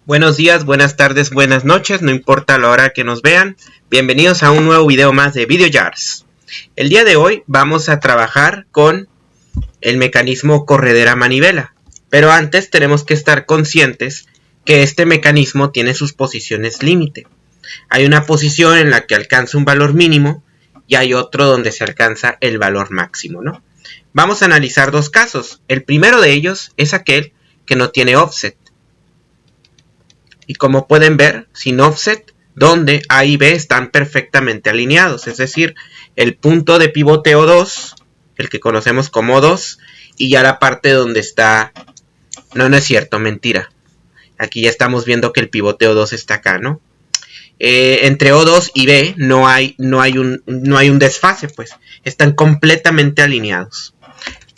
Buenos días, buenas tardes, buenas noches, no importa la hora que nos vean. Bienvenidos a un nuevo video más de VideoJars. El día de hoy vamos a trabajar con el mecanismo corredera-manivela. Pero antes tenemos que estar conscientes que este mecanismo tiene sus posiciones límite. Hay una posición en la que alcanza un valor mínimo y hay otro donde se alcanza el valor máximo, ¿no? Vamos a analizar dos casos. El primero de ellos es aquel que no tiene offset. Y como pueden ver, sin offset, donde A y B están perfectamente alineados. Es decir, el punto de pivoteo 2, el que conocemos como 2, y ya la parte donde está... No es cierto, mentira. Aquí ya estamos viendo que el pivoteo 2 está acá, ¿no? Entre O2 y B no hay un desfase, pues. Están completamente alineados.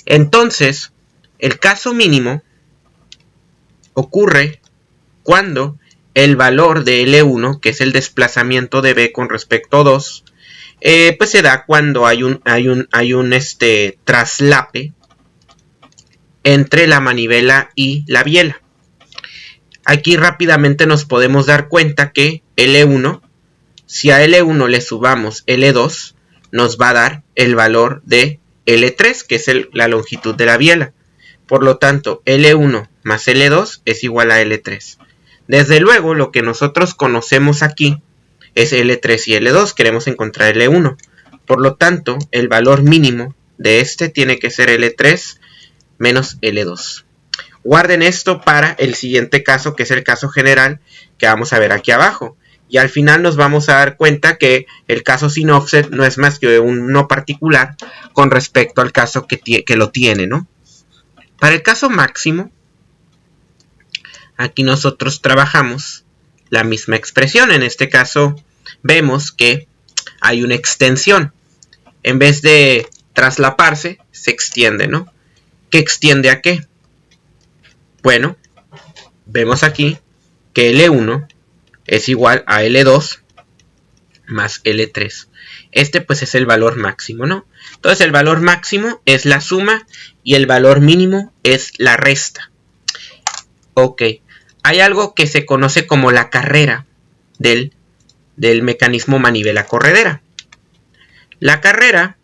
Entonces, el caso mínimo ocurre cuando el valor de L1, que es el desplazamiento de B con respecto a 2, pues se da cuando hay un traslape entre la manivela y la biela. Aquí rápidamente nos podemos dar cuenta que L1, si a L1 le subamos L2, nos va a dar el valor de L3, que es la longitud de la biela. Por lo tanto, L1 más L2 es igual a L3. Desde luego, lo que nosotros conocemos aquí es L3 y L2. Queremos encontrar L1. Por lo tanto, el valor mínimo de este tiene que ser L3 menos L2. Guarden esto para el siguiente caso, que es el caso general que vamos a ver aquí abajo. Y al final nos vamos a dar cuenta que el caso sin offset no es más que un no particular con respecto al caso que lo tiene, ¿no? Para el caso máximo, aquí nosotros trabajamos la misma expresión. En este caso vemos que hay una extensión. En vez de traslaparse, se extiende, ¿no? ¿Qué extiende a qué? Bueno, vemos aquí que L1 es igual a L2 más L3. Este pues es el valor máximo, ¿no? Entonces el valor máximo es la suma y el valor mínimo es la resta. Ok, hay algo que se conoce como la carrera del mecanismo manivela-corredera. La carrera,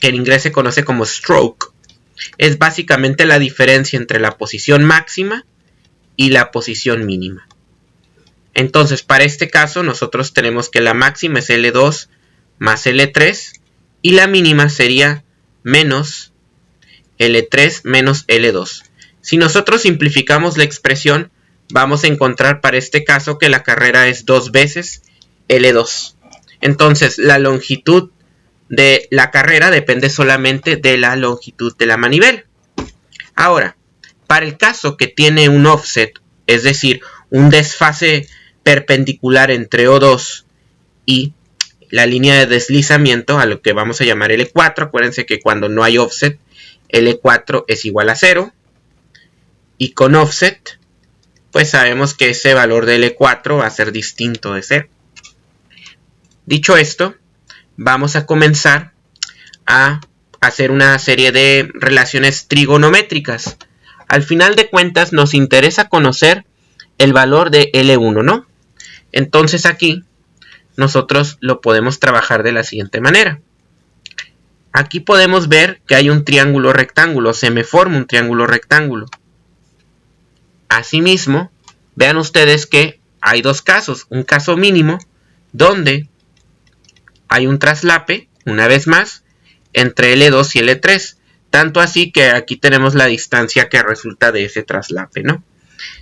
que en inglés se conoce como stroke, es básicamente la diferencia entre la posición máxima y la posición mínima. Entonces, para este caso, nosotros tenemos que la máxima es L2 más L3 y la mínima sería menos L3 menos L2. Si nosotros simplificamos la expresión, vamos a encontrar para este caso que la carrera es 2 veces L2. Entonces, la longitud de la carrera depende solamente de la longitud de la manivela. Ahora, para el caso que tiene un offset, es decir, un desfase perpendicular entre O2 y la línea de deslizamiento, a lo que vamos a llamar L4, acuérdense que cuando no hay offset, L4 es igual a 0, y con offset, pues sabemos que ese valor de L4 va a ser distinto de 0. Dicho esto, vamos a comenzar a hacer una serie de relaciones trigonométricas. Al final de cuentas nos interesa conocer el valor de L1, ¿no? Entonces aquí nosotros lo podemos trabajar de la siguiente manera. Aquí podemos ver que hay un triángulo rectángulo, se me forma un triángulo rectángulo. Asimismo, vean ustedes que hay dos casos, un caso mínimo donde hay un traslape, una vez más, entre L2 y L3. Tanto así que aquí tenemos la distancia que resulta de ese traslape, ¿no?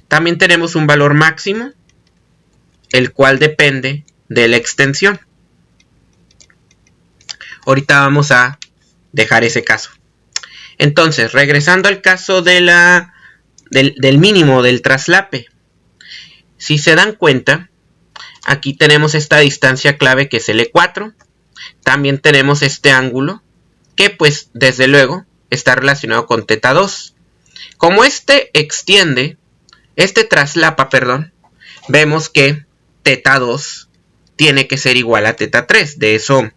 También tenemos un valor máximo, el cual depende de la extensión. Ahorita vamos a dejar ese caso. Entonces, regresando al caso del mínimo del traslape. Si se dan cuenta, aquí tenemos esta distancia clave que es L4. También tenemos este ángulo que pues desde luego está relacionado con θ2. Como este traslapa, vemos que θ2 tiene que ser igual a θ3. De eso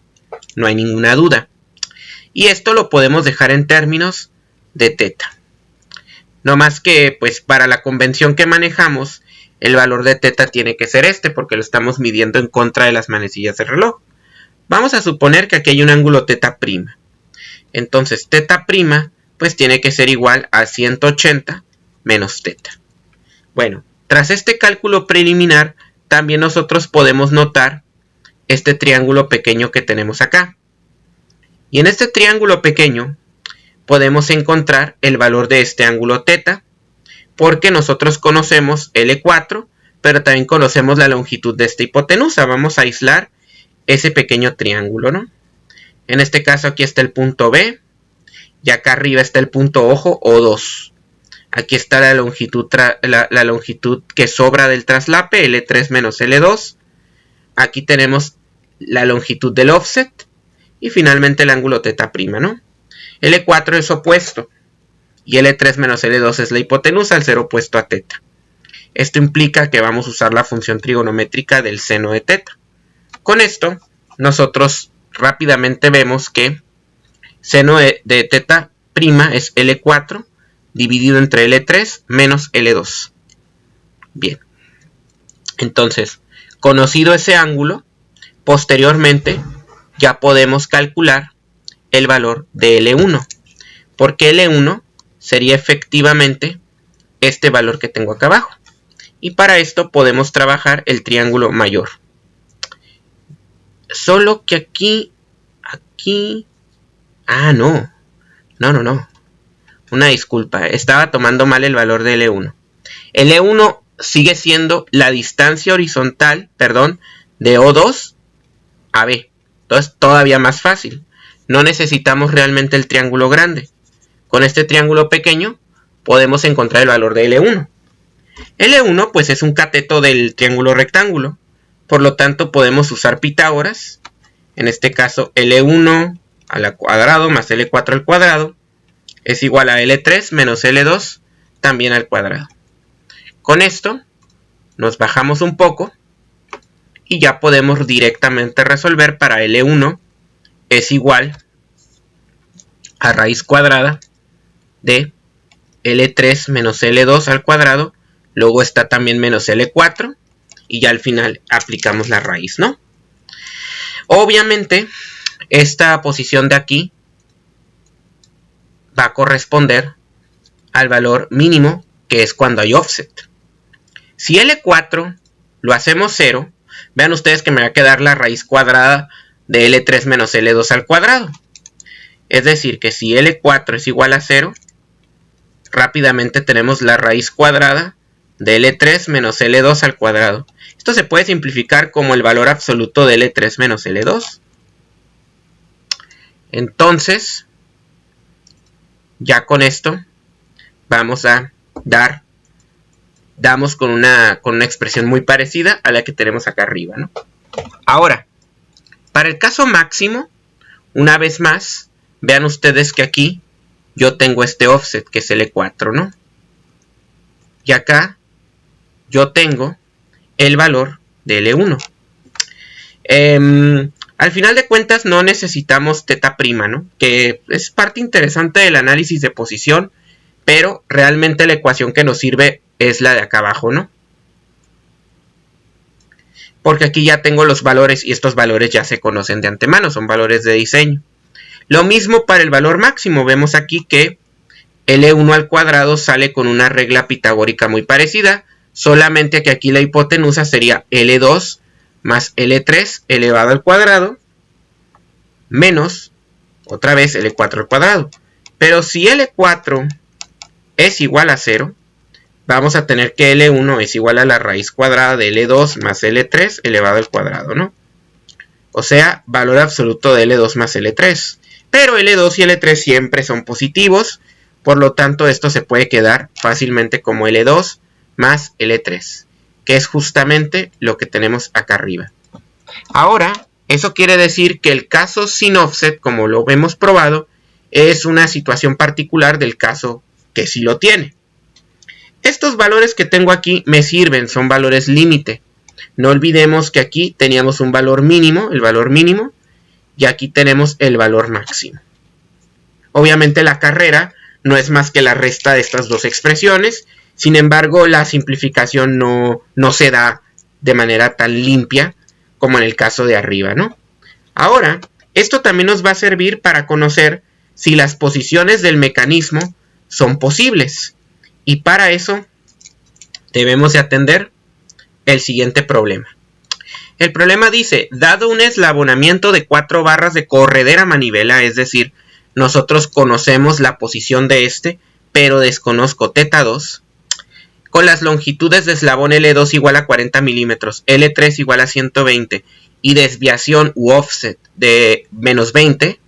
no hay ninguna duda. Y esto lo podemos dejar en términos de θ. No más que, pues, para la convención que manejamos, el valor de θ tiene que ser este, porque lo estamos midiendo en contra de las manecillas del reloj. Vamos a suponer que aquí hay un ángulo θ'A. Entonces, θ', pues, tiene que ser igual a 180 menos θ. Bueno, tras este cálculo preliminar, también nosotros podemos notar este triángulo pequeño que tenemos acá. Y en este triángulo pequeño podemos encontrar el valor de este ángulo θ, porque nosotros conocemos L4, pero también conocemos la longitud de esta hipotenusa. Vamos a aislar ese pequeño triángulo, ¿no? En este caso aquí está el punto B, y acá arriba está el punto ojo O2. Aquí está la longitud que sobra del traslape, L3 menos L2. Aquí tenemos la longitud del offset, y finalmente el ángulo θ', ¿no? L4 es opuesto, y L3 menos L2 es la hipotenusa al ser opuesto a θ. Esto implica que vamos a usar la función trigonométrica del seno de θ. Con esto, nosotros rápidamente vemos que seno de θ' es L4 dividido entre L3 menos L2. Bien. Entonces, conocido ese ángulo, posteriormente ya podemos calcular el valor de L1, porque L1 sería efectivamente este valor que tengo acá abajo. Y para esto podemos trabajar el triángulo mayor. Solo que aquí... no. Una disculpa, estaba tomando mal el valor de L1. L1 sigue siendo la distancia horizontal, de O2 a B. Entonces todavía más fácil. No necesitamos realmente el triángulo grande. Con este triángulo pequeño podemos encontrar el valor de L1. L1 pues es un cateto del triángulo rectángulo. Por lo tanto podemos usar Pitágoras. En este caso L1 al cuadrado más L4 al cuadrado es igual a L3 menos L2 también al cuadrado. Con esto nos bajamos un poco y ya podemos directamente resolver para L1 es igual a raíz cuadrada de L3 menos L2 al cuadrado. Luego está también menos L4 y ya al final aplicamos la raíz, ¿no? Obviamente esta posición de aquí va a corresponder al valor mínimo, que es cuando hay offset. Si L4 lo hacemos 0, vean ustedes que me va a quedar la raíz cuadrada de L3 menos L2 al cuadrado. Es decir, que si L4 es igual a 0, rápidamente tenemos la raíz cuadrada de L3 menos L2 al cuadrado. Esto se puede simplificar como el valor absoluto de L3 menos L2. Entonces, ya con esto vamos a damos con una expresión muy parecida a la que tenemos acá arriba, ¿no? Ahora, para el caso máximo, una vez más, vean ustedes que aquí yo tengo este offset que es L4, ¿no? Y acá yo tengo el valor de L1. Al final de cuentas no necesitamos θ', ¿no? Que es parte interesante del análisis de posición, pero realmente la ecuación que nos sirve es la de acá abajo, ¿no? Porque aquí ya tengo los valores y estos valores ya se conocen de antemano, son valores de diseño. Lo mismo para el valor máximo, vemos aquí que L1 al cuadrado sale con una regla pitagórica muy parecida, solamente que aquí la hipotenusa sería L2 más L3 elevado al cuadrado menos, otra vez, L4 al cuadrado. Pero si L4 es igual a 0, vamos a tener que L1 es igual a la raíz cuadrada de L2 más L3 elevado al cuadrado, ¿no? O sea, valor absoluto de L2 más L3. Pero L2 y L3 siempre son positivos, por lo tanto esto se puede quedar fácilmente como L2 más L3, que es justamente lo que tenemos acá arriba. Ahora, eso quiere decir que el caso sin offset, como lo hemos probado, es una situación particular del caso que sí lo tiene. Estos valores que tengo aquí me sirven, son valores límite. No olvidemos que aquí teníamos un valor mínimo, el valor mínimo, y aquí tenemos el valor máximo. Obviamente la carrera no es más que la resta de estas dos expresiones. Sin embargo, la simplificación no se da de manera tan limpia como en el caso de arriba, ¿no? Ahora, esto también nos va a servir para conocer si las posiciones del mecanismo son posibles. Y para eso debemos de atender el siguiente problema. El problema dice, dado un eslabonamiento de 4 barras de corredera manivela, es decir, nosotros conocemos la posición de este, pero desconozco θ2, con las longitudes de eslabón L2 igual a 40 milímetros, L3 igual a 120 y desviación u offset de menos 20,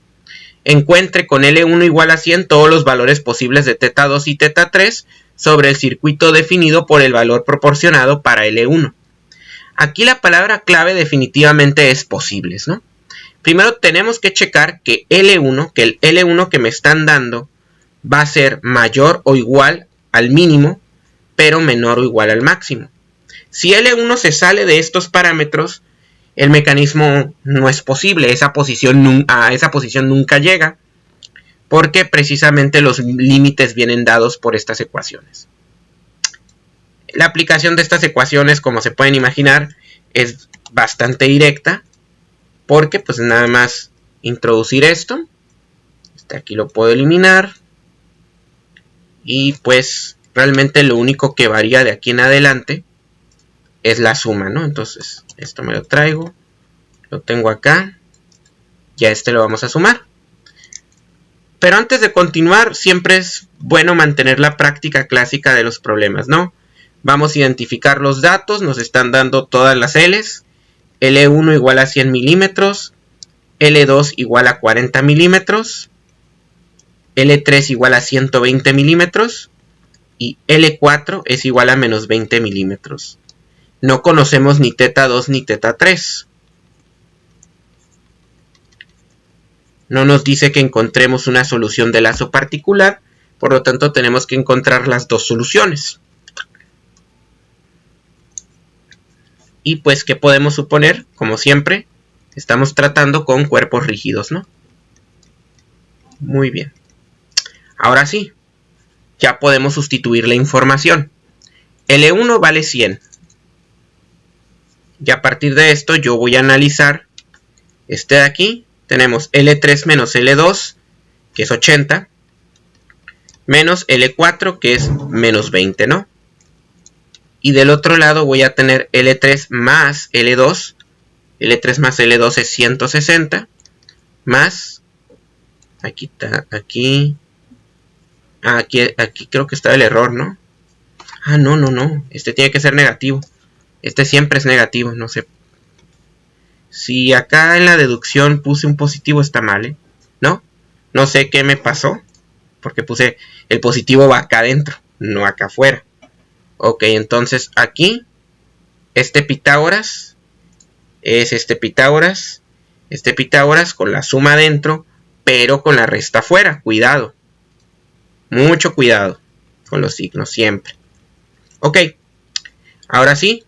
encuentre con L1 igual a 100 todos los valores posibles de θ2 y θ3 sobre el circuito definido por el valor proporcionado para L1. Aquí la palabra clave definitivamente es posibles, ¿no? Primero tenemos que checar que el L1 que me están dando va a ser mayor o igual al mínimo, pero menor o igual al máximo. Si L1 se sale de estos parámetros, el mecanismo no es posible, a esa posición nunca llega, porque precisamente los límites vienen dados por estas ecuaciones. La aplicación de estas ecuaciones, como se pueden imaginar, es bastante directa, porque pues nada más introducir esto, aquí lo puedo eliminar, y pues realmente lo único que varía de aquí en adelante es la suma, ¿no? Entonces esto me lo traigo, lo tengo acá, y a este lo vamos a sumar. Pero antes de continuar, siempre es bueno mantener la práctica clásica de los problemas, ¿no? Vamos a identificar los datos, nos están dando todas las L's, L1 igual a 100 milímetros, L2 igual a 40 milímetros, L3 igual a 120 milímetros y L4 es igual a menos 20 milímetros. No conocemos ni θ2 ni θ3. No nos dice que encontremos una solución de lazo particular, por lo tanto tenemos que encontrar las dos soluciones. Y pues, ¿qué podemos suponer? Como siempre, estamos tratando con cuerpos rígidos, ¿no? Muy bien. Ahora sí, ya podemos sustituir la información. L1 vale 100. Y a partir de esto yo voy a analizar este de aquí. Tenemos L3 menos L2, que es 80, menos L4, que es menos 20, ¿no? Y del otro lado voy a tener L3 más L2. L3 más L2 es 160. Más. Aquí está. Aquí creo que está el error, ¿no? Ah, no. Este tiene que ser negativo. Este siempre es negativo, no sé. Si acá en la deducción puse un positivo está mal, ¿eh? ¿No? No sé qué me pasó. Porque puse el positivo va acá adentro, no acá afuera. Ok, entonces aquí, este Pitágoras es este Pitágoras con la suma adentro, pero con la resta afuera. Cuidado, mucho cuidado con los signos siempre. Ok, ahora sí,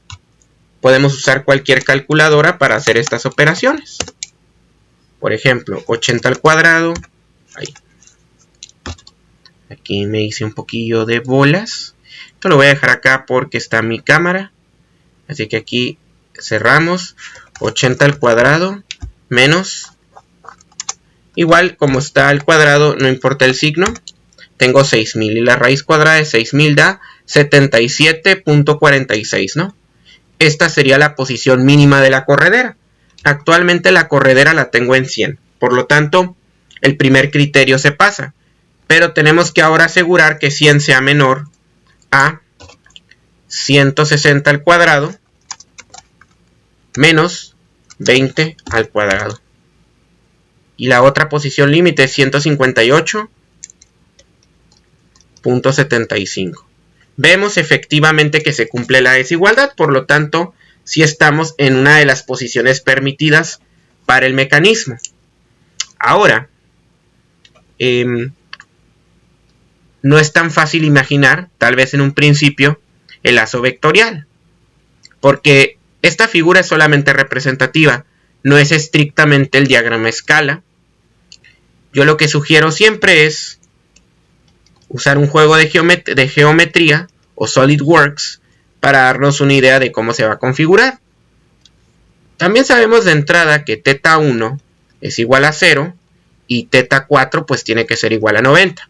podemos usar cualquier calculadora para hacer estas operaciones. Por ejemplo, 80 al cuadrado, ahí. Aquí me hice un poquillo de bolas. Esto lo voy a dejar acá porque está mi cámara. Así que aquí cerramos. 80 al cuadrado menos. Igual como está al cuadrado, no importa el signo. Tengo 6000 y la raíz cuadrada de 6000 da 77.46, ¿no? Esta sería la posición mínima de la corredera. Actualmente la corredera la tengo en 100. Por lo tanto, el primer criterio se pasa. Pero tenemos que ahora asegurar que 100 sea menor a 160 al cuadrado menos 20 al cuadrado. Y la otra posición límite es 158.75. Vemos efectivamente que se cumple la desigualdad, por lo tanto, sí estamos en una de las posiciones permitidas para el mecanismo. Ahora, no es tan fácil imaginar, tal vez en un principio, el lazo vectorial. Porque esta figura es solamente representativa, no es estrictamente el diagrama escala. Yo lo que sugiero siempre es usar un juego de geometría o SolidWorks para darnos una idea de cómo se va a configurar. También sabemos de entrada que θ1 es igual a 0 y θ4 pues tiene que ser igual a 90.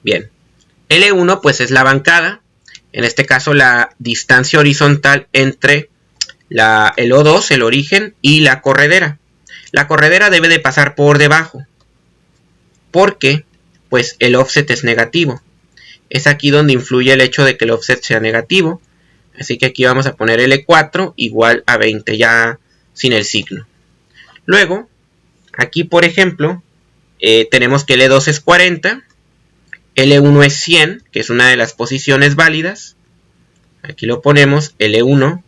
Bien, L1 pues es la bancada, en este caso la distancia horizontal entre el O2, el origen, y la corredera. La corredera debe de pasar por debajo, porque pues el offset es negativo. Es aquí donde influye el hecho de que el offset sea negativo. Así que aquí vamos a poner L4 igual a 20, ya sin el signo. Luego, aquí por ejemplo, tenemos que L2 es 40, L1 es 100, que es una de las posiciones válidas. Aquí lo ponemos, L1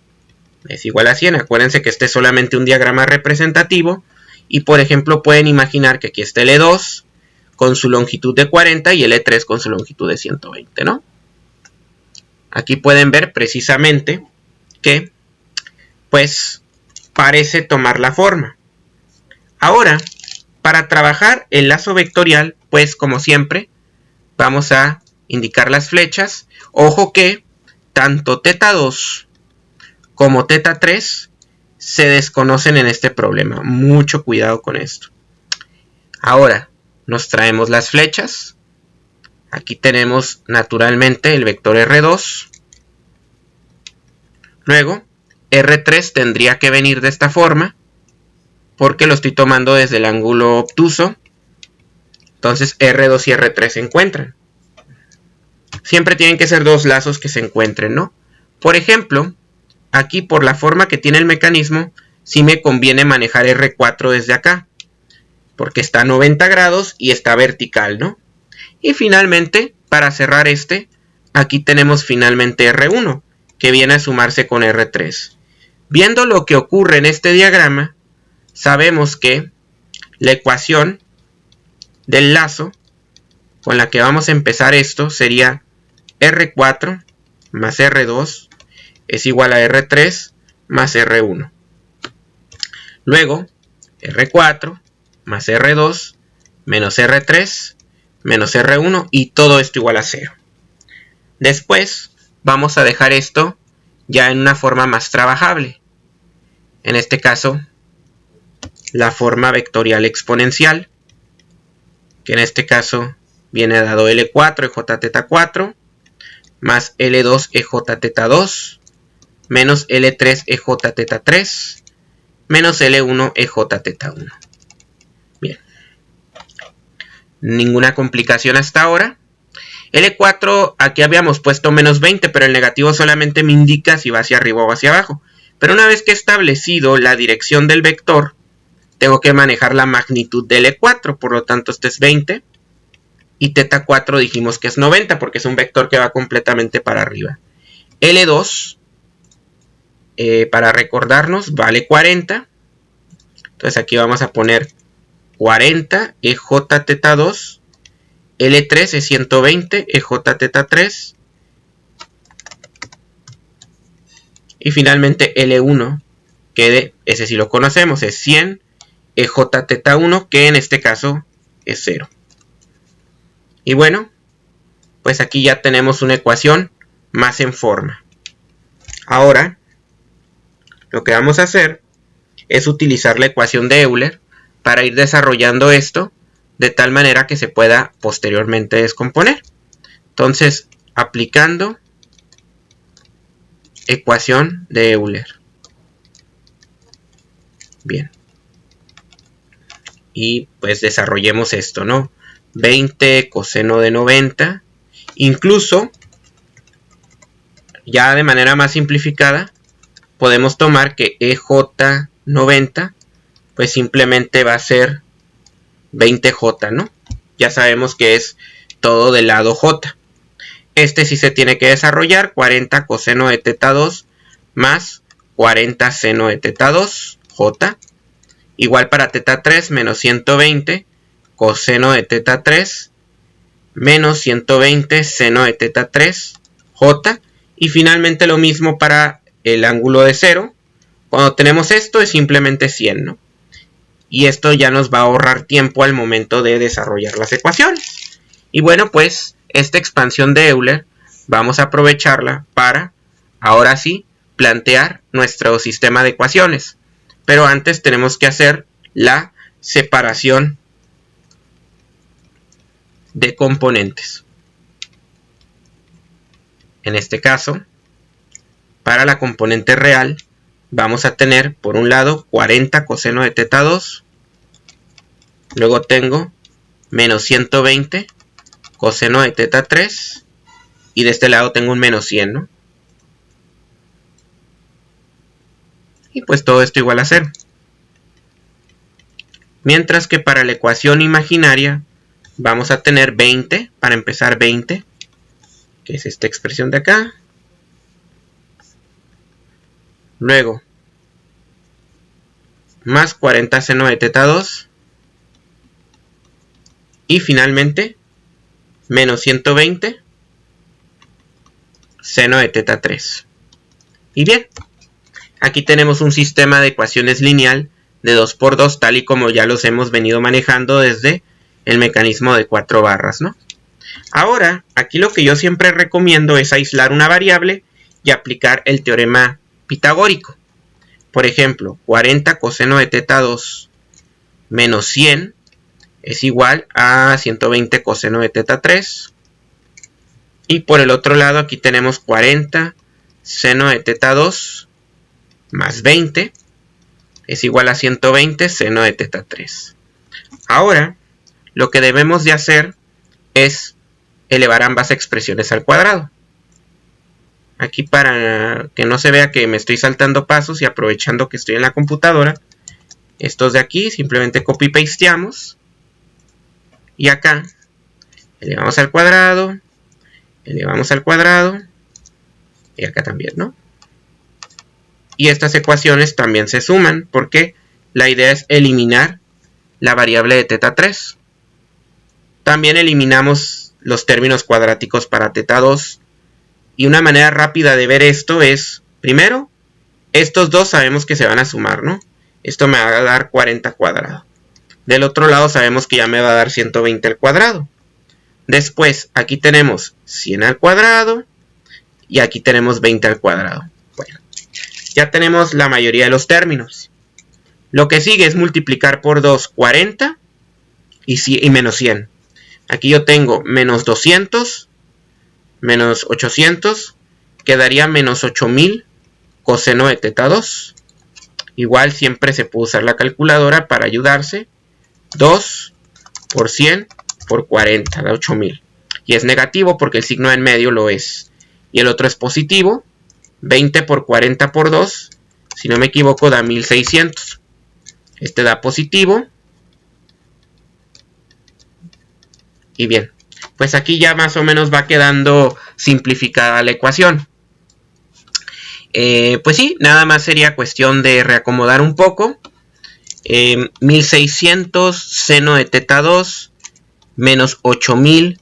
es igual a 100. Acuérdense que este es solamente un diagrama representativo. Y por ejemplo pueden imaginar que aquí está L2 con su longitud de 40 y L3 con su longitud de 120, ¿no? Aquí pueden ver precisamente que pues parece tomar la forma. Ahora, para trabajar el lazo vectorial, pues como siempre, vamos a indicar las flechas. Ojo que tanto θ2 como θ3 se desconocen en este problema. Mucho cuidado con esto. Ahora nos traemos las flechas. Aquí tenemos naturalmente el vector R2. Luego R3 tendría que venir de esta forma, porque lo estoy tomando desde el ángulo obtuso. Entonces R2 y R3 se encuentran. Siempre tienen que ser dos lazos que se encuentren, ¿no? Por ejemplo, aquí por la forma que tiene el mecanismo, sí me conviene manejar R4 desde acá, porque está a 90 grados y está vertical, ¿no? Y finalmente, para cerrar aquí tenemos finalmente R1, que viene a sumarse con R3. Viendo lo que ocurre en este diagrama, sabemos que la ecuación del lazo con la que vamos a empezar esto sería R4 más R2 es igual a R3 más R1. Luego, R4 más R2 menos R3 menos R1 y todo esto igual a 0. Después vamos a dejar esto ya en una forma más trabajable. En este caso, la forma vectorial exponencial, que en este caso viene dado L4 EJθ4 más L2 EJθ2 menos L3 EJθ3 menos L1 EJθ1. Bien. Ninguna complicación hasta ahora. L4, aquí habíamos puesto menos 20, pero el negativo solamente me indica si va hacia arriba o hacia abajo. Pero una vez que he establecido la dirección del vector, tengo que manejar la magnitud de L4, por lo tanto este es 20. Y θ4 dijimos que es 90, porque es un vector que va completamente para arriba. L2, para recordarnos, vale 40. Entonces aquí vamos a poner 40 EJθ2. L3 es 120 EJθ3. Y finalmente L1, que ese sí lo conocemos, es 100 EJθ1, que en este caso es 0. Y bueno, pues aquí ya tenemos una ecuación más en forma. Ahora, lo que vamos a hacer es utilizar la ecuación de Euler para ir desarrollando esto de tal manera que se pueda posteriormente descomponer. Entonces, aplicando ecuación de Euler. Bien. Y pues desarrollemos esto, ¿no? 20 coseno de 90. Incluso, ya de manera más simplificada, podemos tomar que EJ90 pues simplemente va a ser 20J, ¿no? Ya sabemos que es todo del lado J. Este sí se tiene que desarrollar, 40 coseno de θ2 más 40 seno de θ2, J, igual para θ3 menos 120 coseno de θ3 menos 120 seno de θ3, J, y finalmente lo mismo para el ángulo de 0. Cuando tenemos esto es simplemente 100, ¿no? Y esto ya nos va a ahorrar tiempo al momento de desarrollar las ecuaciones. Y bueno, pues esta expansión de Euler vamos a aprovecharla para, ahora sí, plantear nuestro sistema de ecuaciones. Pero antes tenemos que hacer la separación de componentes. En este caso, para la componente real, vamos a tener por un lado 40 coseno de teta 2. Luego tengo menos 120 coseno de teta 3. Y de este lado tengo un menos 100, ¿no? Y pues todo esto igual a 0. Mientras que para la ecuación imaginaria vamos a tener 20, para empezar 20, que es esta expresión de acá. Luego, más 40 seno de teta 2. Y finalmente, menos 120 seno de teta 3. Y bien, aquí tenemos un sistema de ecuaciones lineal de 2 por 2, tal y como ya los hemos venido manejando desde el mecanismo de 4 barras, ¿no? Ahora, aquí lo que yo siempre recomiendo es aislar una variable y aplicar el teorema pitagórico. Por ejemplo, 40 coseno de teta 2 menos 100 es igual a 120 coseno de teta 3. Y por el otro lado aquí tenemos 40 seno de teta 2 más 20 es igual a 120 seno de teta 3. Ahora, lo que debemos de hacer es elevar ambas expresiones al cuadrado. Aquí, para que no se vea que me estoy saltando pasos y aprovechando que estoy en la computadora, estos de aquí simplemente copy pasteamos. Y acá elevamos al cuadrado, elevamos al cuadrado, y acá también, ¿no? Y estas ecuaciones también se suman, porque la idea es eliminar la variable de teta 3. También eliminamos los términos cuadráticos para teta 2. Y una manera rápida de ver esto es, primero, estos dos sabemos que se van a sumar, ¿no? Esto me va a dar 40 al cuadrado. Del otro lado sabemos que ya me va a dar 120 al cuadrado. Después, aquí tenemos 100 al cuadrado. Y aquí tenemos 20 al cuadrado. Bueno, ya tenemos la mayoría de los términos. Lo que sigue es multiplicar por 2 40 y menos 100. Aquí yo tengo menos 200, menos 800, quedaría menos 8000 coseno de teta 2. Igual siempre se puede usar la calculadora para ayudarse. 2 por 100 por 40 da 8000. Y es negativo porque el signo en medio lo es. Y el otro es positivo. 20 por 40 por 2, si no me equivoco, da 1600. Este da positivo. Y bien, pues aquí ya más o menos va quedando simplificada la ecuación. Pues sí, nada más sería cuestión de reacomodar un poco. 1600 seno de teta 2 menos 8000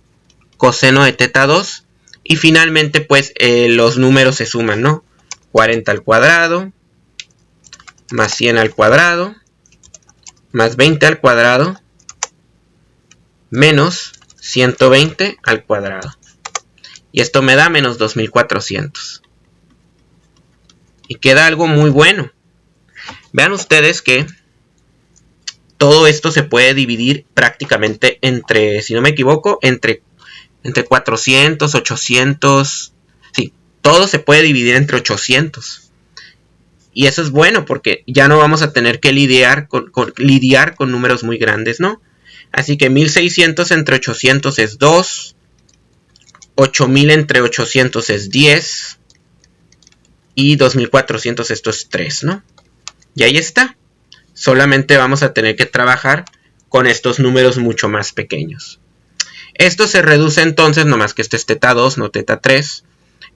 coseno de teta 2. Y finalmente pues los números se suman, ¿no? 40 al cuadrado más 100 al cuadrado más 20 al cuadrado menos 120 al cuadrado. Y esto me da menos 2400. Y queda algo muy bueno. Vean ustedes que todo esto se puede dividir prácticamente entre, si no me equivoco, entre 400, 800. Sí, todo se puede dividir entre 800. Y eso es bueno porque ya no vamos a tener que lidiar con números muy grandes, ¿no? Así que 1600 entre 800 es 2. 8000 entre 800 es 10. Y 2400 esto es 3, ¿no? Y ahí está. Solamente vamos a tener que trabajar con estos números mucho más pequeños. Esto se reduce entonces, nomás que esto es teta 2, no teta 3.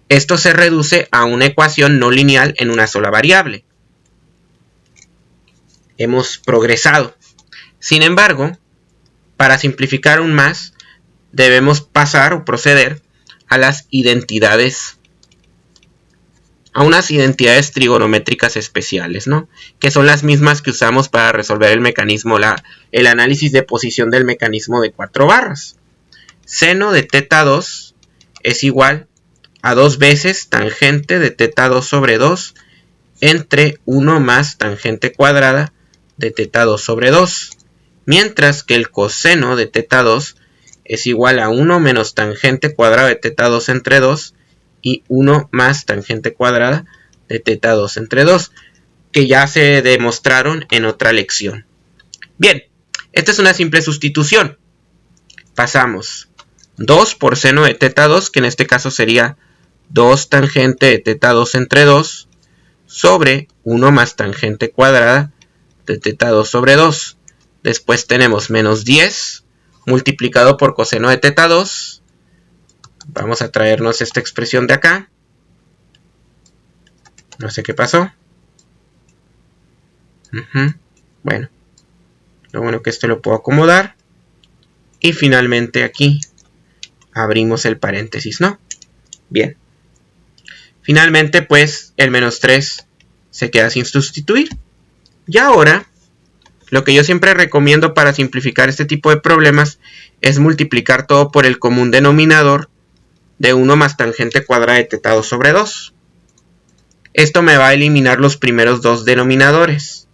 Esto se reduce a una ecuación no lineal en una sola variable. Hemos progresado. Sin embargo, para simplificar aún más, debemos pasar o proceder a las identidades, a unas identidades trigonométricas especiales, ¿no? Que son las mismas que usamos para resolver el mecanismo, el análisis de posición del mecanismo de 4 barras. seno de teta 2 es igual a 2 veces tangente de teta 2 sobre 2 entre 1 más tangente cuadrada de teta 2 sobre 2. Mientras que el coseno de teta 2 es igual a 1 menos tangente cuadrada de teta 2 entre 2 y 1 más tangente cuadrada de teta 2 entre 2, que ya se demostraron en otra lección. Bien, esta es una simple sustitución. Pasamos 2 por seno de teta 2, que en este caso sería 2 tangente de teta 2 entre 2, sobre 1 más tangente cuadrada de teta 2 sobre 2. Después tenemos menos 10 multiplicado por coseno de teta 2. Vamos a traernos esta expresión de acá. No sé qué pasó. Bueno, lo bueno que esto lo puedo acomodar. Y finalmente aquí abrimos el paréntesis, ¿no? Bien. Finalmente, pues, el menos 3 se queda sin sustituir. Y ahora, lo que yo siempre recomiendo para simplificar este tipo de problemas es multiplicar todo por el común denominador de 1 más tangente cuadrada de teta 2 sobre 2. Esto me va a eliminar los primeros dos denominadores.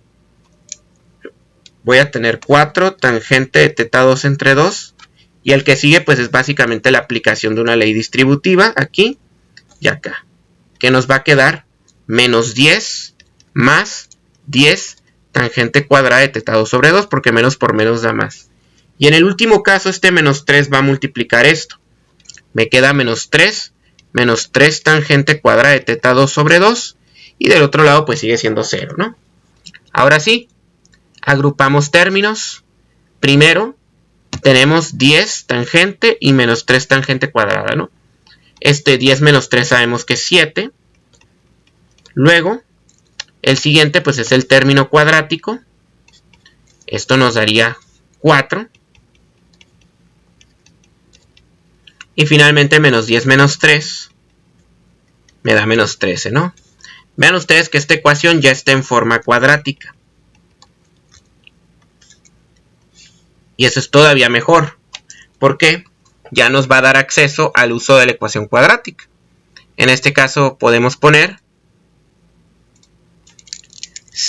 Voy a tener 4 tangente de teta 2 entre 2. Y el que sigue pues es básicamente la aplicación de una ley distributiva aquí y acá. Que nos va a quedar menos 10 más 10 tangente cuadrada de teta 2 sobre 2, porque menos por menos da más. Y en el último caso este menos 3 va a multiplicar esto. Me queda menos 3 tangente cuadrada de teta 2 sobre 2. Y del otro lado pues sigue siendo 0, ¿no? Ahora sí, agrupamos términos. Primero tenemos 10 tangente y menos 3 tangente cuadrada, ¿no? 10 menos 3 sabemos que es 7. Luego, el siguiente pues es el término cuadrático. Esto nos daría 4. Y finalmente menos 10 menos 3 me da menos 13, ¿no? Vean ustedes que esta ecuación ya está en forma cuadrática. Y eso es todavía mejor, porque ya nos va a dar acceso al uso de la ecuación cuadrática. En este caso podemos poner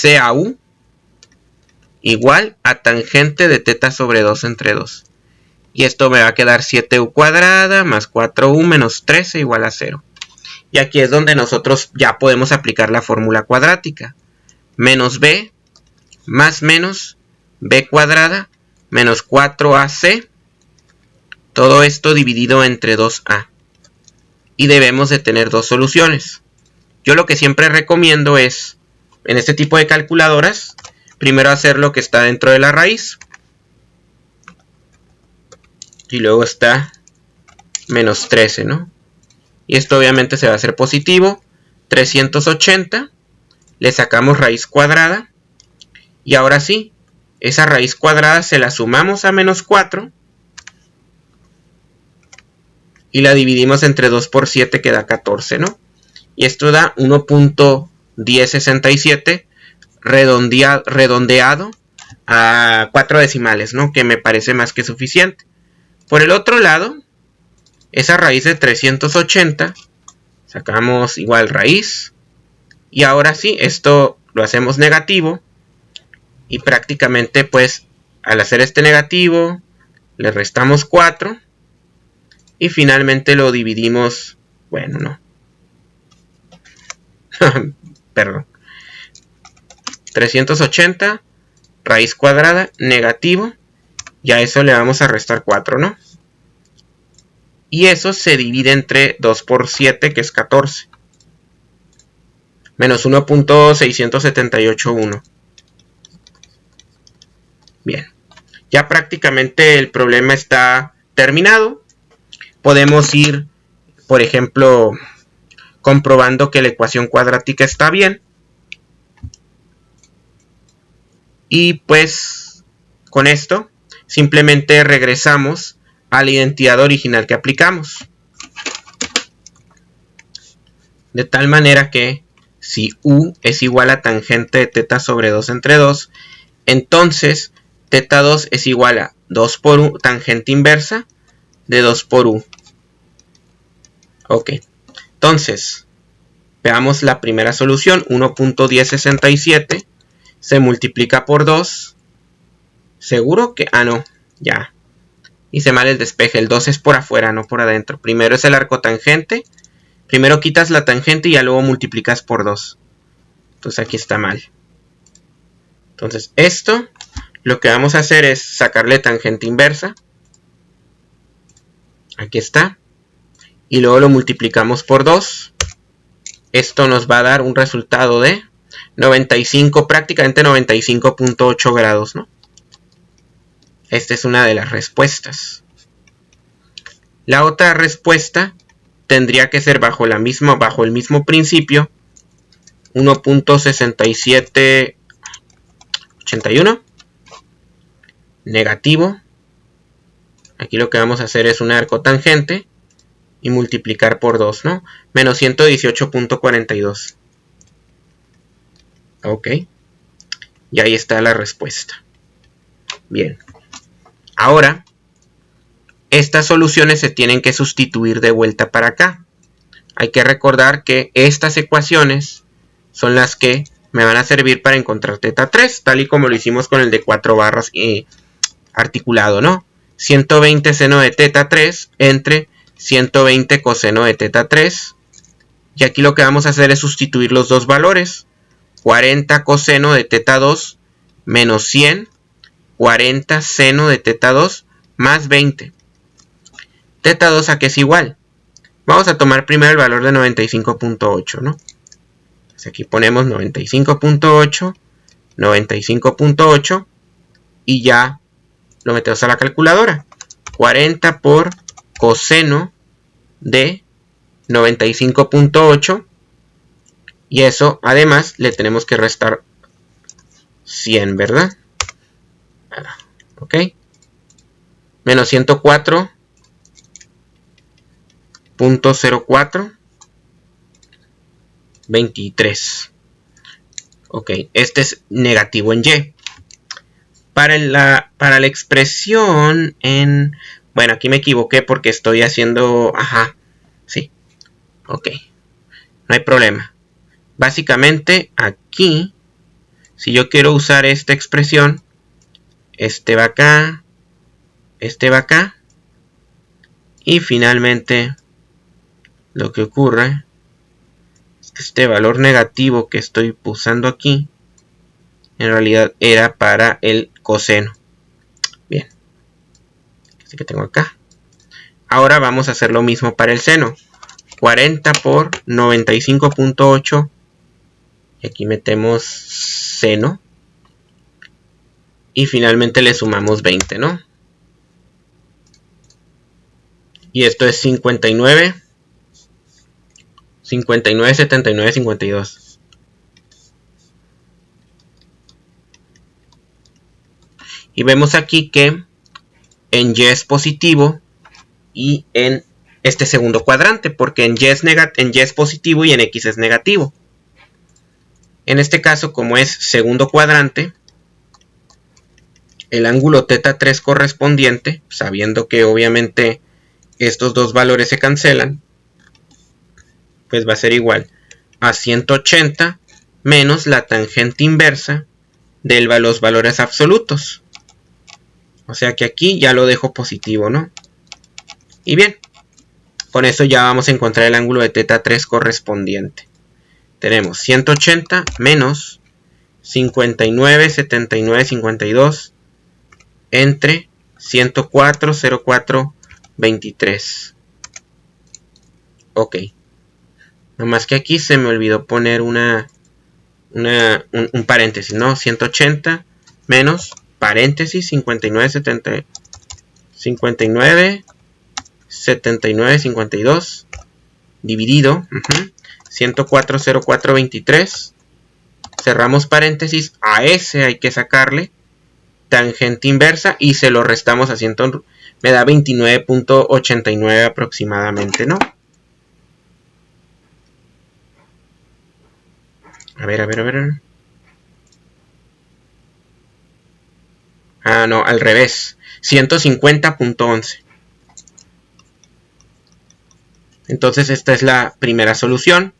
CAU igual a tangente de teta sobre 2 entre 2. Y esto me va a quedar 7u cuadrada más 4u menos 13 igual a 0. Y aquí es donde nosotros ya podemos aplicar la fórmula cuadrática. Menos b más menos b cuadrada menos 4ac. Todo esto dividido entre 2a. Y debemos de tener dos soluciones. Yo lo que siempre recomiendo es, en este tipo de calculadoras, primero hacer lo que está dentro de la raíz. Y luego está menos 13, ¿no? Y esto obviamente se va a hacer positivo. 380. Le sacamos raíz cuadrada. Y ahora sí, esa raíz cuadrada se la sumamos a menos 4. Y la dividimos entre 2 por 7 que da 14, ¿no? Y esto da 1.1067 redondeado a 4 decimales, ¿no? Que me parece más que suficiente. Por el otro lado, esa raíz de 380, sacamos igual raíz. Y ahora sí, esto lo hacemos negativo. Y prácticamente, pues, al hacer este negativo, le restamos 4. Y finalmente lo dividimos, bueno, no. Perdón. 380, raíz cuadrada, negativo. Y a eso le vamos a restar 4, ¿no? Y eso se divide entre 2 por 7, que es 14. Menos 1.6781. Bien. Ya prácticamente el problema está terminado. Podemos ir, por ejemplo, comprobando que la ecuación cuadrática está bien. Y pues, con esto, simplemente regresamos a la identidad original que aplicamos. De tal manera que, si u es igual a tangente de teta sobre 2 entre 2, entonces teta 2 es igual a 2 por u, tangente inversa de 2 por u. Ok, entonces veamos la primera solución. 1.1067 se multiplica por 2. ¿Seguro que? Ah, no, ya. Hice mal el despeje. El 2 es por afuera, no por adentro. Primero es el arco tangente. Primero quitas la tangente y ya luego multiplicas por 2. Entonces aquí está mal. Entonces esto, lo que vamos a hacer es sacarle tangente inversa. Aquí está. Y luego lo multiplicamos por 2. Esto nos va a dar un resultado de 95, prácticamente 95.8 grados, ¿no? Esta es una de las respuestas. La otra respuesta tendría que ser bajo el mismo principio. 1.6781 negativo. Aquí lo que vamos a hacer es un arco tangente y multiplicar por 2, ¿no? Menos 118.42. Ok. Y ahí está la respuesta. Bien. Ahora, estas soluciones se tienen que sustituir de vuelta para acá. Hay que recordar que estas ecuaciones son las que me van a servir para encontrar teta 3, tal y como lo hicimos con el de 4 barras articulado, ¿no? 120 seno de teta 3 entre 120 coseno de teta 3. Y aquí lo que vamos a hacer es sustituir los dos valores. 40 coseno de teta 2 menos 100. 40 seno de teta 2 más 20. Teta 2 a qué es igual. Vamos a tomar primero el valor de 95.8, ¿no? Entonces aquí ponemos 95.8, 95.8 y ya lo metemos a la calculadora. 40 por coseno de 95.8 y eso además le tenemos que restar 100, ¿verdad? Ok. Menos 104.04 23. Ok, este es negativo en y. Para la expresión en... Bueno, aquí me equivoqué porque estoy haciendo... Ajá, sí. Ok, no hay problema. Básicamente aquí, si yo quiero usar esta expresión, este va acá, este va acá, y finalmente lo que ocurre es que este valor negativo que estoy usando aquí en realidad era para el coseno. Bien, este que tengo acá. Ahora vamos a hacer lo mismo para el seno. 40 por 95.8 y aquí metemos seno y finalmente le sumamos 20, ¿no? Y esto es 59, 59, 79, 52. Y vemos aquí que en y es positivo y en este segundo cuadrante, porque en y es positivo y en x es negativo. En este caso, como es segundo cuadrante, el ángulo teta 3 correspondiente, sabiendo que obviamente estos dos valores se cancelan, pues va a ser igual a 180 menos la tangente inversa de los valores absolutos. O sea que aquí ya lo dejo positivo, ¿no? Y bien, con eso ya vamos a encontrar el ángulo de teta 3 correspondiente. Tenemos 180 menos 59, 79, 52 entre 104, 04, 23. Ok. Nomás que aquí se me olvidó poner un paréntesis, ¿no? 180 menos paréntesis 59, 70, 59, 79, 52 dividido 104, 04, 23. Cerramos paréntesis. A ese hay que sacarle tangente inversa y se lo restamos a 100. Me da 29.89 aproximadamente, ¿no? A ver. Ah, no, al revés. 150.11. Entonces esta es la primera solución.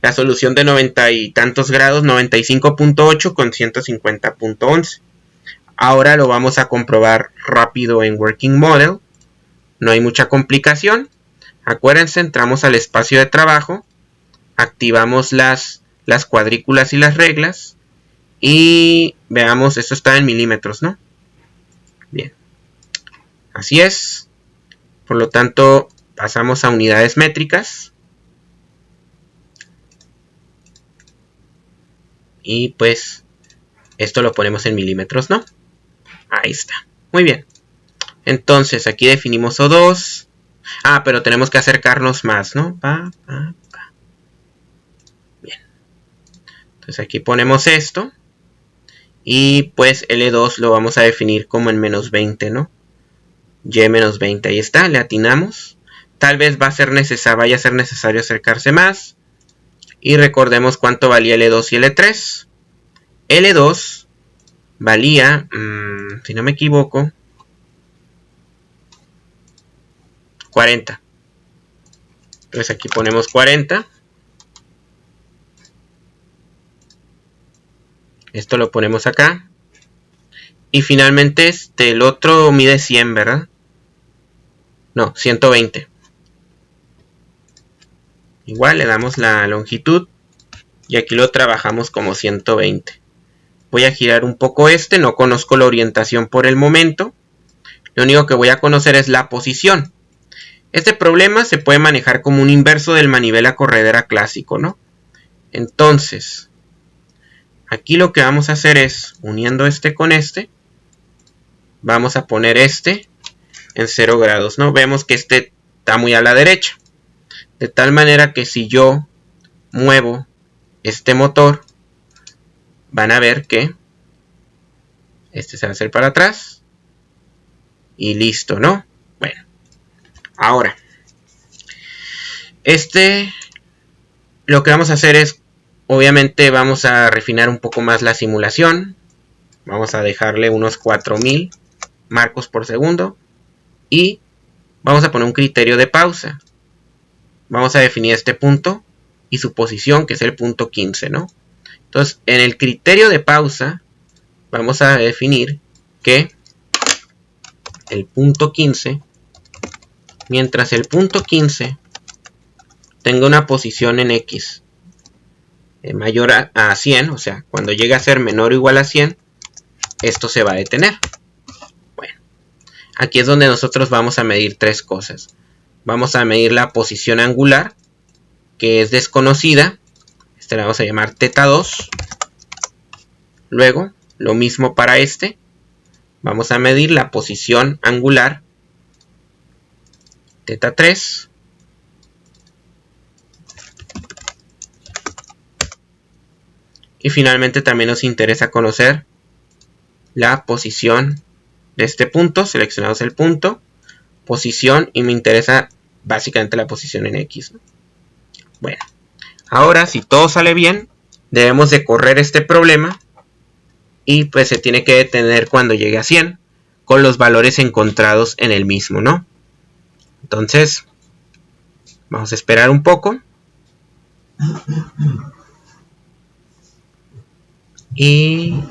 La solución de 90 y tantos grados, 95.8 con 150.11. Ahora lo vamos a comprobar rápido en Working Model. No hay mucha complicación. Acuérdense, entramos al espacio de trabajo. Activamos las cuadrículas y las reglas. Y veamos, esto está en milímetros, ¿no? Bien. Así es. Por lo tanto, pasamos a unidades métricas. Y pues, esto lo ponemos en milímetros, ¿no? Ahí está. Muy bien. Entonces, aquí definimos O2. Ah, pero tenemos que acercarnos más, ¿no? Bien. Entonces, aquí ponemos esto. Y pues L2 lo vamos a definir como en menos 20, ¿no? Y menos 20. Ahí está, le atinamos. Tal vez vaya a ser necesario acercarse más. Y recordemos cuánto valía L2 y L3. L2 valía, si no me equivoco, 40. Entonces aquí ponemos 40. Esto lo ponemos acá. Y finalmente el otro mide 100, ¿verdad? No, 120. Igual le damos la longitud y aquí lo trabajamos como 120. Voy a girar un poco no conozco la orientación por el momento. Lo único que voy a conocer es la posición. Este problema se puede manejar como un inverso del manivela corredera clásico, ¿no? Entonces, aquí lo que vamos a hacer es, uniendo con vamos a poner en 0 grados, ¿no? Vemos que está muy a la derecha. De tal manera que si yo muevo este motor, van a ver que se va a hacer para atrás. Y listo, ¿no? Bueno. Ahora. Lo que vamos a hacer es, obviamente vamos a refinar un poco más la simulación. Vamos a dejarle unos 4000 marcos por segundo. Y vamos a poner un criterio de pausa. Vamos a definir este punto y su posición, que es el punto 15, ¿no? Entonces, en el criterio de pausa, vamos a definir que el punto 15, mientras el punto 15 tenga una posición en X mayor a 100, o sea, cuando llegue a ser menor o igual a 100, esto se va a detener. Bueno, aquí es donde nosotros vamos a medir tres cosas. Vamos a medir la posición angular, que es desconocida. La vamos a llamar θ2. Luego, lo mismo para vamos a medir la posición angular, θ3. Y finalmente también nos interesa conocer la posición de este punto. Seleccionamos el punto, posición, y me interesa básicamente la posición en X, ¿no? Bueno, ahora si todo sale bien, debemos de correr este problema y pues se tiene que detener cuando llegue a 100 con los valores encontrados en el mismo, ¿no? Entonces, vamos a esperar un poco. Y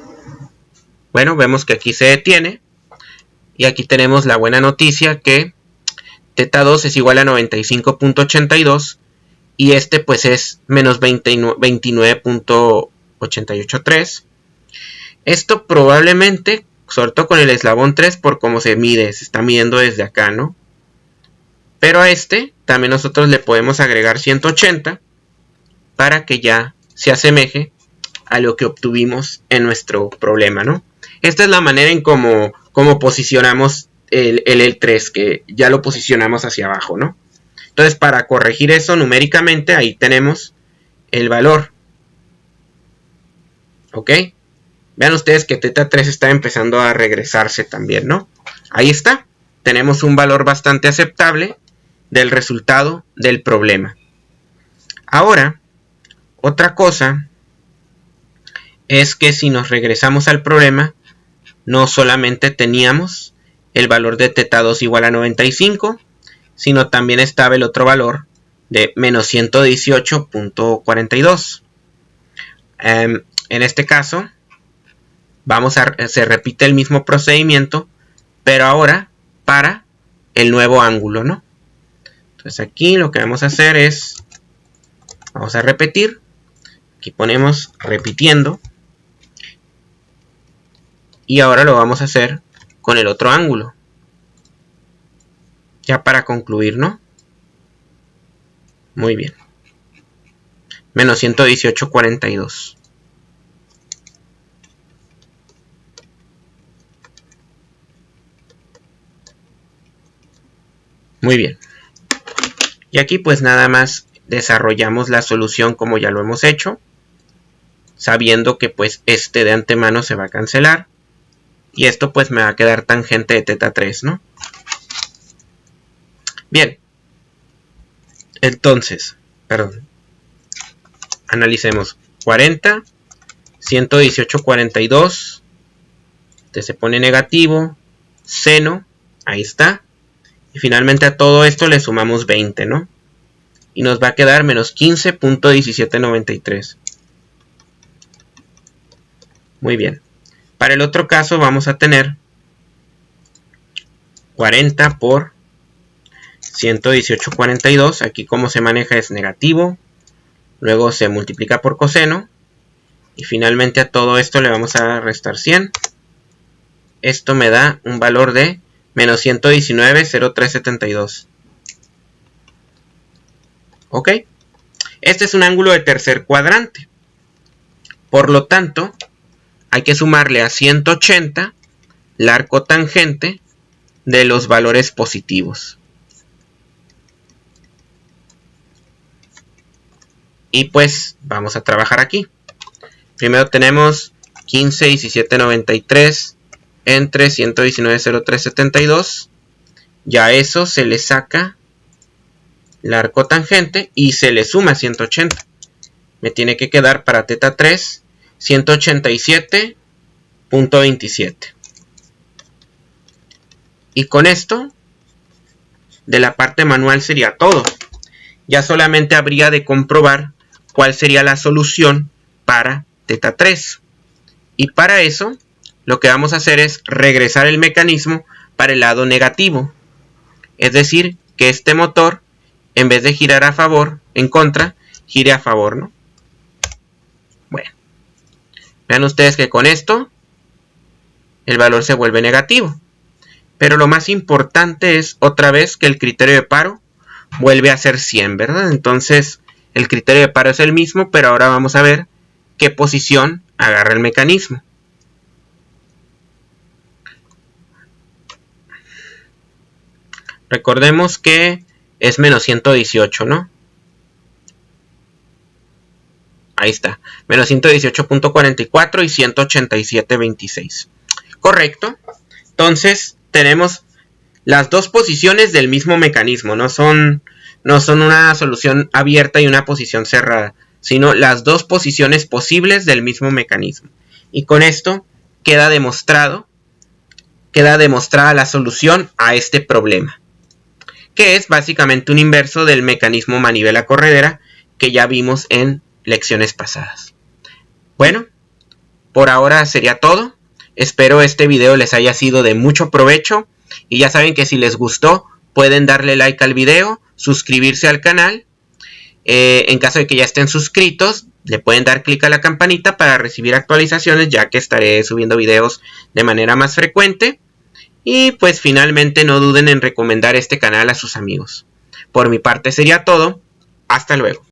bueno, vemos que aquí se detiene. Y aquí tenemos la buena noticia que θ2 es igual a 95.82 y pues es menos 29.883. Esto probablemente, sobre todo con el eslabón 3, por cómo se mide, se está midiendo desde acá, ¿no? Pero a también nosotros le podemos agregar 180 para que ya se asemeje a lo que obtuvimos en nuestro problema, ¿no? Esta es la manera en cómo posicionamos el L3, que ya lo posicionamos hacia abajo, ¿no? Entonces, para corregir eso numéricamente, ahí tenemos el valor. ¿Ok? Vean ustedes que θ3 está empezando a regresarse también, ¿no? Ahí está. Tenemos un valor bastante aceptable del resultado del problema. Ahora, otra cosa es que si nos regresamos al problema, no solamente teníamos el valor de θ2 igual a 95, sino también estaba el otro valor de menos 118.42. En este caso, se repite el mismo procedimiento, pero ahora para el nuevo ángulo, ¿no? Entonces aquí lo que vamos a hacer es, vamos a repetir. Aquí ponemos repitiendo. Y ahora lo vamos a hacer con el otro ángulo. Ya para concluir, ¿no? Muy bien. Menos 118.42. Muy bien. Y aquí pues nada más desarrollamos la solución como ya lo hemos hecho. Sabiendo que pues este de antemano se va a cancelar. Y esto pues me va a quedar tangente de teta 3, ¿no? Bien. Entonces, analicemos 40, 118.42, este se pone negativo, seno, ahí está, y finalmente a todo esto le sumamos 20, ¿no? Y nos va a quedar menos 15.1793. Muy bien. Para el otro caso vamos a tener 40 por 118.42, aquí como se maneja es negativo, luego se multiplica por coseno, y finalmente a todo esto le vamos a restar 100. Esto me da un valor de menos 119.0372. ¿Ok? Este es un ángulo de tercer cuadrante. Por lo tanto, hay que sumarle a 180 el arco tangente de los valores positivos. Y pues vamos a trabajar aquí. Primero tenemos 15.1793 entre 119.0372. Ya a eso se le saca el arco tangente y se le suma 180. Me tiene que quedar para teta 3 187.27. Y con esto de la parte manual sería todo. Ya solamente habría de comprobar cuál sería la solución para teta 3. Y para eso lo que vamos a hacer es regresar el mecanismo para el lado negativo. Es decir, que este motor, en vez de girar a favor, en contra, gire a favor, ¿no? Bueno, vean ustedes que con esto el valor se vuelve negativo. Pero lo más importante es otra vez que el criterio de paro vuelve a ser 100, ¿verdad? Entonces el criterio de paro es el mismo, pero ahora vamos a ver qué posición agarra el mecanismo. Recordemos que es menos 118, ¿no? Ahí está, menos 118.44 y 187.26. Correcto. Entonces tenemos las dos posiciones del mismo mecanismo. No son una solución abierta y una posición cerrada, sino las dos posiciones posibles del mismo mecanismo. Y con esto queda demostrada la solución a este problema, que es básicamente un inverso del mecanismo manivela-corredera que ya vimos en lecciones pasadas. Bueno, por ahora sería todo. Espero este video les haya sido de mucho provecho. Y ya saben que si les gustó, pueden darle like al video, suscribirse al canal. En caso de que ya estén suscritos, le pueden dar clic a la campanita para recibir actualizaciones, ya que estaré subiendo videos de manera más frecuente. Y pues finalmente no duden en recomendar este canal a sus amigos. Por mi parte sería todo. Hasta luego.